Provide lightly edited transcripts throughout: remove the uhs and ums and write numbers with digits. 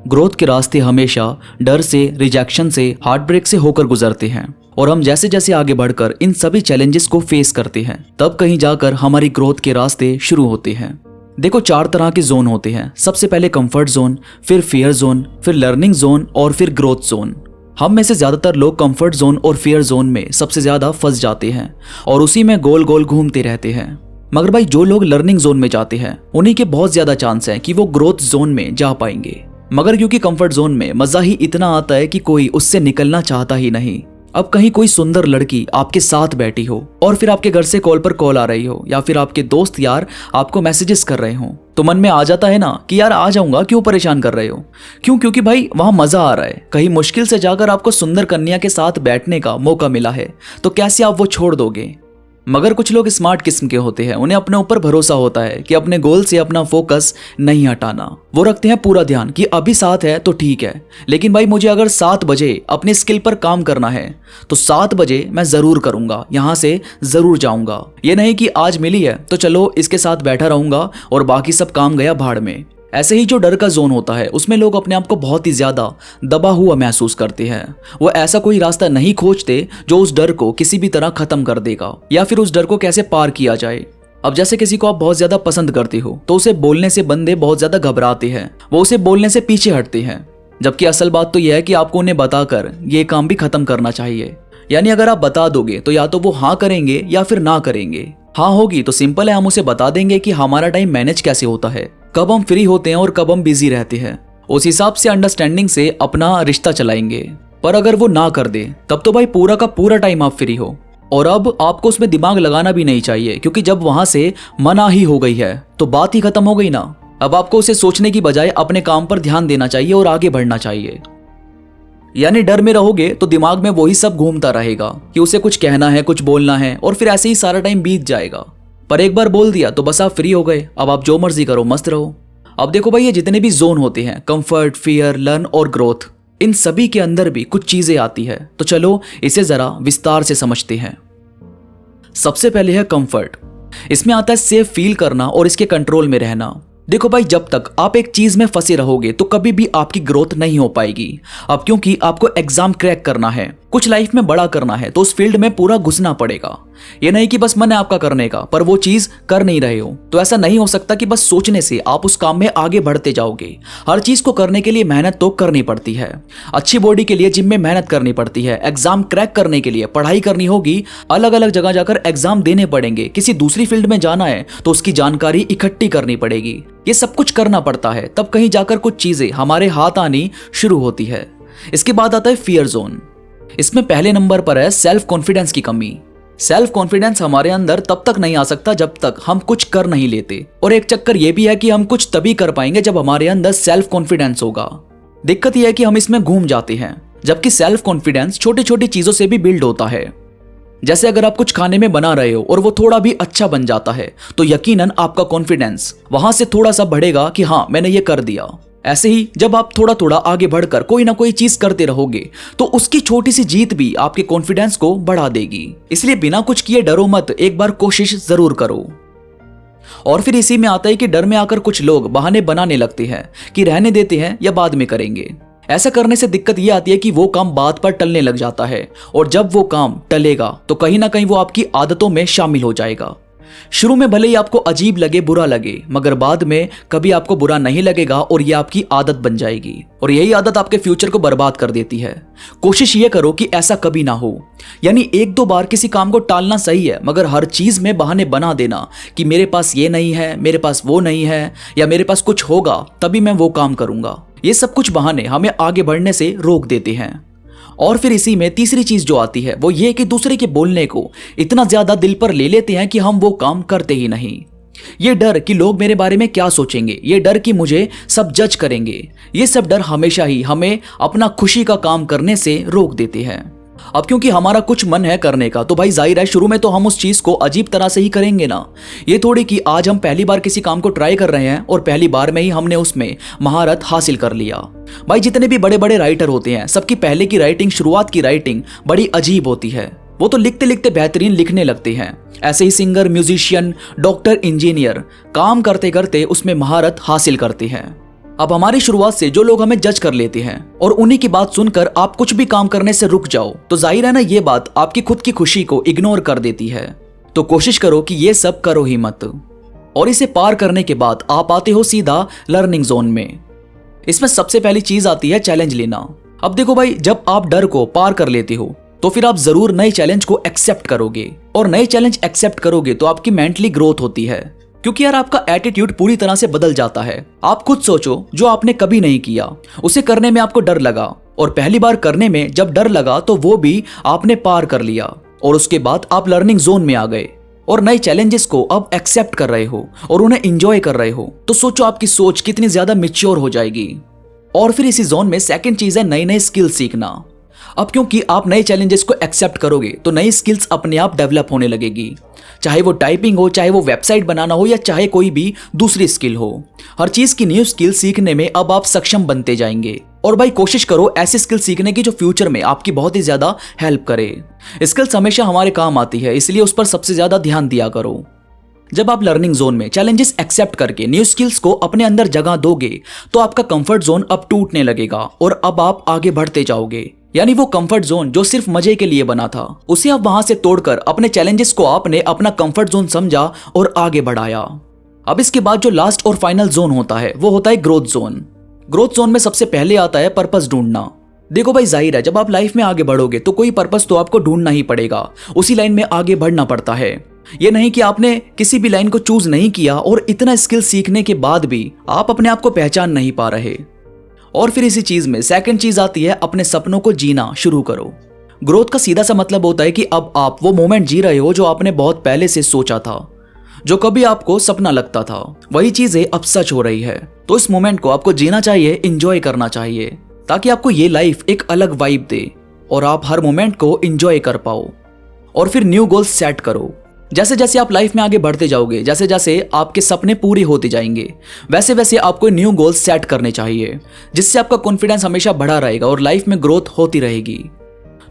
Growth के रास्ते हमेशा डर से, रिजेक्शन से, हार्ट ब्रेक से होकर गुजरते हैं और हम जैसे जैसे आगे बढ़कर इन सभी चैलेंजेस को फेस करते हैं तब कहीं जाकर हमारी ग्रोथ के रास्ते शुरू होते हैं। देखो 4 तरह के जोन होते हैं। सबसे पहले कंफर्ट जोन, फिर फियर जोन, फिर लर्निंग जोन और फिर ग्रोथ जोन। हम में से ज्यादातर लोग कंफर्ट जोन और फियर जोन में सबसे ज्यादा फंस जाते हैं और उसी में गोल गोल घूमते रहते हैं। मगर भाई जो लोग लर्निंग जोन में जाते हैं उन्हीं के बहुत ज्यादा चांस है कि वो ग्रोथ जोन में जा पाएंगे। मगर क्योंकि कंफर्ट जोन में मजा ही इतना आता है कि कोई उससे निकलना चाहता ही नहीं। अब कहीं कोई सुंदर लड़की आपके साथ बैठी हो और फिर आपके घर से कॉल पर कॉल आ रही हो या फिर आपके दोस्त यार आपको मैसेजेस कर रहे हो तो मन में आ जाता है ना कि यार आ जाऊंगा, क्यों परेशान कर रहे हो। क्योंकि भाई वहां मजा आ रहा है। कहीं मुश्किल से जाकर आपको सुंदर कन्या के साथ बैठने का मौका मिला है तो कैसे आप वो छोड़ दोगे। मगर कुछ लोग स्मार्ट किस्म के होते हैं, उन्हें अपने ऊपर भरोसा होता है कि अपने गोल से अपना फोकस नहीं हटाना। वो रखते हैं पूरा ध्यान कि अभी साथ है तो ठीक है, लेकिन भाई मुझे अगर 7 बजे अपनी स्किल पर काम करना है तो 7 बजे मैं जरूर करूंगा, यहां से जरूर जाऊंगा। ये नहीं कि आज मिली है तो चलो इसके साथ बैठा रहूंगा और बाकी सब काम गया भाड़ में। ऐसे ही जो डर का जोन होता है उसमें लोग अपने आप को बहुत ही ज्यादा दबा हुआ महसूस करते हैं। वो ऐसा कोई रास्ता नहीं खोजते जो उस डर को किसी भी तरह खत्म कर देगा या फिर उस डर को कैसे पार किया जाए। अब जैसे किसी को आप बहुत ज्यादा पसंद करते हो तो उसे बोलने से बंदे बहुत ज्यादा घबराते हैं, वो उसे बोलने से पीछे हटते हैं। जबकि असल बात तो यह है कि आपको उन्हें बताकर ये काम भी खत्म करना चाहिए। यानी अगर आप बता दोगे तो या तो वो हाँ करेंगे या फिर ना करेंगे। हाँ होगी तो सिंपल है, हम उसे बता देंगे कि हमारा टाइम मैनेज कैसे होता है, कब हम फ्री होते हैं और कब हम बिजी रहते हैं। उस हिसाब से अंडरस्टैंडिंग से अपना रिश्ता चलाएंगे। पर अगर वो ना कर दे तब तो भाई पूरा का पूरा टाइम आप फ्री हो और अब आपको उसमें दिमाग लगाना भी नहीं चाहिए, क्योंकि जब वहां से मना ही हो गई है तो बात ही खत्म हो गई ना। अब आपको उसे सोचने की बजाय अपने काम पर ध्यान देना चाहिए और आगे बढ़ना चाहिए। यानी डर में रहोगे तो दिमाग में वही सब घूमता रहेगा कि उसे कुछ कहना है, कुछ बोलना है और फिर ऐसे ही सारा टाइम बीत जाएगा। पर एक बार बोल दिया तो बस आप फ्री हो गए, अब आप जो मर्जी करो, मस्त रहो। अब देखो भाई ये जितने भी जोन होते हैं, कंफर्ट, फियर, लर्न और ग्रोथ, इन सभी के अंदर भी कुछ चीजें आती है। तो चलो इसे जरा विस्तार से समझते हैं। सबसे पहले है कंफर्ट। इसमें आता है सेफ फील करना और इसके कंट्रोल में रहना। देखो भाई जब तक आप एक चीज में फंसे रहोगे तो कभी भी आपकी ग्रोथ नहीं हो पाएगी। अब क्योंकि आपको एग्जाम क्रैक करना है, कुछ लाइफ में बड़ा करना है तो उस फील्ड में पूरा घुसना पड़ेगा। ये नहीं कि बस मन है आपका करने का पर वो चीज कर नहीं रहे हो। तो ऐसा नहीं हो सकता कि बस सोचने से आप उस काम में आगे बढ़ते जाओगे। हर चीज को करने के लिए मेहनत तो करनी पड़ती है। अच्छी बॉडी के लिए जिम में मेहनत करनी पड़ती है, एग्जाम क्रैक करने के लिए पढ़ाई करनी होगी, अलग अलग जगह जाकर एग्जाम देने पड़ेंगे। किसी दूसरी फील्ड में जाना है तो उसकी जानकारी इकट्ठी करनी पड़ेगी। ये सब कुछ करना पड़ता है, तब कहीं जाकर कुछ चीजें हमारे हाथ आनी शुरू होती है। इसके बाद आता है फियर जोन। इसमें पहले नंबर पर है सेल्फ कॉन्फिडेंस की कमी। सेल्फ कॉन्फिडेंस हमारे अंदर तब तक नहीं आ सकता जब तक हम कुछ कर नहीं लेते। और एक चक्कर यह भी है कि हम कुछ तभी कर पाएंगे जब हमारे अंदर सेल्फ कॉन्फिडेंस होगा। दिक्कत यह है कि हम इसमें घूम जाते हैं, जबकि सेल्फ कॉन्फिडेंस छोटी छोटी चीजों से भी बिल्ड होता है। जैसे अगर आप कुछ खाने में बना रहे हो और वो थोड़ा भी अच्छा बन जाता है तो यकीनन आपका कॉन्फिडेंस वहां से थोड़ा सा बढ़ेगा कि हाँ मैंने ये कर दिया। ऐसे ही जब आप थोड़ा थोड़ा आगे बढ़कर कोई ना कोई चीज करते रहोगे तो उसकी छोटी सी जीत भी आपके कॉन्फिडेंस को बढ़ा देगी। इसलिए बिना कुछ किए डरो मत, एक बार कोशिश जरूर करो। और फिर इसी में आता है कि डर में आकर कुछ लोग बहाने बनाने लगते हैं कि रहने देते हैं या बाद में करेंगे। ऐसा करने से दिक्कत यह आती है कि वो काम बात पर टलने लग जाता है और जब वो काम टलेगा तो कहीं ना कहीं वो आपकी आदतों में शामिल हो जाएगा। शुरू में भले ही आपको अजीब लगे, बुरा लगे, मगर बाद में कभी आपको बुरा नहीं लगेगा और ये आपकी आदत बन जाएगी और यही आदत आपके फ्यूचर को बर्बाद कर देती है। कोशिश ये करो कि ऐसा कभी ना हो। यानी 1-2 बार किसी काम को टालना सही है, मगर हर चीज में बहाने बना देना कि मेरे पास ये नहीं है, मेरे पास वो नहीं है, या मेरे पास कुछ होगा तभी मैं वो काम करूंगा, ये सब कुछ बहाने हमें आगे बढ़ने से रोक देते हैं। और फिर इसी में तीसरी चीज जो आती है वो ये कि दूसरे के बोलने को इतना ज्यादा दिल पर ले लेते हैं कि हम वो काम करते ही नहीं। ये डर कि लोग मेरे बारे में क्या सोचेंगे, ये डर कि मुझे सब जज करेंगे, ये सब डर हमेशा ही हमें अपना खुशी का काम करने से रोक देते हैं। अब क्योंकि हमारा कुछ मन है करने का तो भाई जाहिर है शुरू में तो हम उस चीज को अजीब तरह से ही करेंगे ना। ये थोड़ी कि आज हम पहली बार किसी काम को ट्राई कर रहे हैं और पहली बार में ही हमने उसमें महारत हासिल कर लिया। भाई जितने भी बड़े बड़े राइटर होते हैं सबकी पहले की राइटिंग, शुरुआत की राइटिंग बड़ी अजीब होती है। वो तो लिखते लिखते बेहतरीन लिखने लगते हैं। ऐसे ही सिंगर, म्यूजिशियन, डॉक्टर, इंजीनियर काम करते करते उसमें महारत हासिल करते हैं। अब हमारी शुरुआत से जो लोग हमें जज कर लेते हैं और उन्हीं की बात सुनकर आप कुछ भी काम करने से रुक जाओ, तो जाहिर है ना ये बात आपकी खुद की खुशी को इग्नोर कर देती है। तो कोशिश करो कि ये सब करो ही मत। और इसे पार करने के बाद आप आते हो सीधा लर्निंग जोन में। इसमें सबसे पहली चीज आती है चैलेंज लेना। अब देखो भाई, जब आप डर को पार कर लेते हो तो फिर आप जरूर नए चैलेंज को एक्सेप्ट करोगे, और नए चैलेंज एक्सेप्ट करोगे तो आपकी मेंटली ग्रोथ होती है, क्योंकि यार आपका एटीट्यूड पूरी तरह से बदल जाता है। आप खुद सोचो, जो आपने कभी नहीं किया उसे करने में आपको डर लगा, और पहली बार करने में जब डर लगा तो वो भी आपने पार कर लिया, और उसके बाद आप लर्निंग जोन में आ गए और नए चैलेंजेस को अब एक्सेप्ट कर रहे हो और उन्हें एंजॉय कर रहे हो। तो सोचो आपकी सोच कितनी ज्यादा मैच्योर हो जाएगी। और फिर इसी जोन में सेकंड चीज है नई नई स्किल सीखना। अब क्योंकि आप नए चैलेंजेस को एक्सेप्ट करोगे तो नई स्किल्स अपने आप डेवलप होने लगेगी, चाहे वो टाइपिंग हो, चाहे वो वेबसाइट बनाना हो, या चाहे कोई भी दूसरी स्किल हो। हर चीज की न्यू स्किल सीखने में अब आप सक्षम बनते जाएंगे। और भाई कोशिश करो ऐसी स्किल सीखने की जो फ्यूचर में आपकी बहुत ही ज्यादा हेल्प करे। स्किल्स हमेशा हमारे काम आती है, इसलिए उस पर सबसे ज्यादा ध्यान दिया करो। जब आप लर्निंग जोन में चैलेंजेस एक्सेप्ट करके न्यू स्किल्स को अपने अंदर जगह दोगे तो आपका कंफर्ट जोन अब टूटने लगेगा और अब आप आगे बढ़ते जाओगे। यानी वो कंफर्ट जोन जो सिर्फ मजे के लिए बना था, उसे अब वहां से तोड़कर अपने चैलेंजेस को आपने अपना कंफर्ट जोन समझा और आगे बढ़ाया। अब इसके बाद जो लास्ट और फाइनल जोन होता है वो होता है ग्रोथ जोन। ग्रोथ जोन में सबसे पहले आता है पर्पस ढूंढना। देखो भाई, जाहिर है जब आप लाइफ में आगे बढ़ोगे तो कोई पर्पस तो आपको ढूंढना ही पड़ेगा, उसी लाइन में आगे बढ़ना पड़ता है। ये नहीं कि आपने किसी भी लाइन को चूज नहीं किया और इतना स्किल सीखने के बाद भी आप अपने आप को पहचान नहीं पा रहे। और फिर इसी चीज में सेकंड चीज आती है अपने सपनों को जीना शुरू करो। ग्रोथ का सीधा सा मतलब होता है कि अब आप वो मोमेंट जी रहे हो जो आपने बहुत पहले से सोचा था, जो कभी आपको सपना लगता था, वही चीजें अब सच हो रही है। तो इस मोमेंट को आपको जीना चाहिए, एंजॉय करना चाहिए, ताकि आपको ये लाइफ एक अलग वाइब दे और आप हर मोमेंट को एंजॉय कर पाओ। और फिर न्यू गोल्स सेट करो। जैसे जैसे आप लाइफ में आगे बढ़ते जाओगे, जैसे जैसे आपके सपने पूरे होते जाएंगे, वैसे वैसे आपको न्यू गोल्स सेट करने चाहिए, जिससे आपका कॉन्फिडेंस हमेशा बढ़ा रहेगा और लाइफ में ग्रोथ होती रहेगी।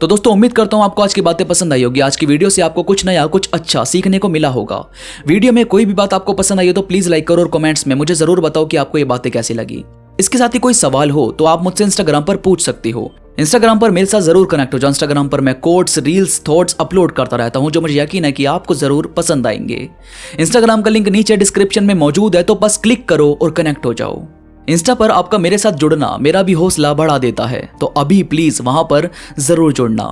तो दोस्तों, उम्मीद करता हूं आपको आज की बातें पसंद आई होगी। आज की वीडियो से आपको कुछ नया, कुछ अच्छा सीखने को मिला होगा। वीडियो में कोई भी बात आपको पसंद आई हो तो प्लीज लाइक करो और कमेंट्स में मुझे जरूर बताओ कि आपको ये बातें कैसी लगी। इसके साथ ही कोई सवाल हो तो आप मुझसे इंस्टाग्राम पर पूछ सकती हो। इंस्टाग्राम पर मेरे साथ जरूर कनेक्ट हो जाओ। इंस्टाग्राम पर मैं कोट्स, रील्स, थॉट्स अपलोड करता रहता हूं, जो मुझे यकीन है कि आपको जरूर पसंद आएंगे। इंस्टाग्राम का लिंक नीचे डिस्क्रिप्शन में मौजूद है, तो बस क्लिक करो और कनेक्ट हो जाओ। इंस्टा पर आपका मेरे साथ जुड़ना मेरा भी हौसला बढ़ा देता है, तो अभी प्लीज वहां पर जरूर जुड़ना।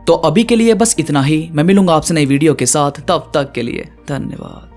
तो अभी के लिए बस इतना ही। मैं मिलूंगा आपसे नई वीडियो के साथ, तब तक के लिए धन्यवाद।